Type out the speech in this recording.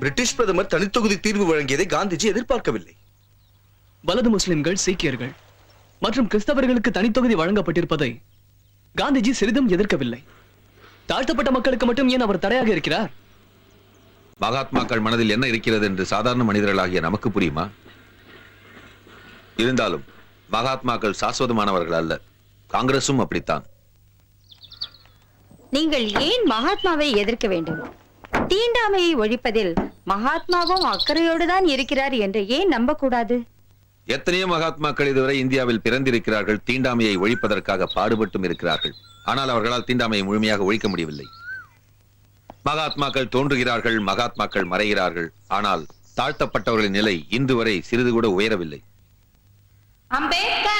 British பிரதமர் தனித்தொகுதி தீர்வு வழங்கியதை காந்திஜி எதிர்பார்க்கவில்லை. வலது முஸ்லிம்கள், சீக்கியர்கள் மற்றும் கிறிஸ்தவர்களுக்கு தனித்தொகுதி வழங்கப்பட்டிருப்பதை காந்திஜி சிறிதும் எதிர்க்கவில்லை. தாழ்த்தப்பட்ட மக்களுக்கு மட்டும் ஏன் அவர் தடையாக இருக்கிறார்? மகாத்மாக்கள் மனதில் என்ன இருக்கிறது என்று சாதாரண மனிதர்களாகிய நமக்கு புரியுமா? இருந்தாலும் மகாத்மாக்கள் சாஸ்வதமானவர்கள் அல்ல. காங்கிரசும் அப்படித்தான். நீங்கள் ஏன் மகாத்மாவை எதிர்க்க வேண்டும்? தீண்டாமையை ஒழிப்பதில் மகாத்மாவும் அக்கறையோடுதான் இருக்கிறார் என்று ஏன் நம்பக்கூடாது? எத்தனையோ மகாத்மாக்கள் இதுவரை இந்தியாவில் பிறந்திருக்கிறார்கள், தீண்டாமையை ஒழிப்பதற்காக பாடுபட்டும் இருக்கிறார்கள். ஆனால் அவர்களால் தீண்டாமையை முழுமையாக ஒழிக்க முடியவில்லை. மகாத்மாக்கள் தோன்றுகிறார்கள், மகாத்மாக்கள் மறைகிறார்கள். ஆனால் தாழ்த்தப்பட்டவர்களின் நிலை இன்று வரை சிறிது கூட உயரவில்லை. அம்பேத்கர்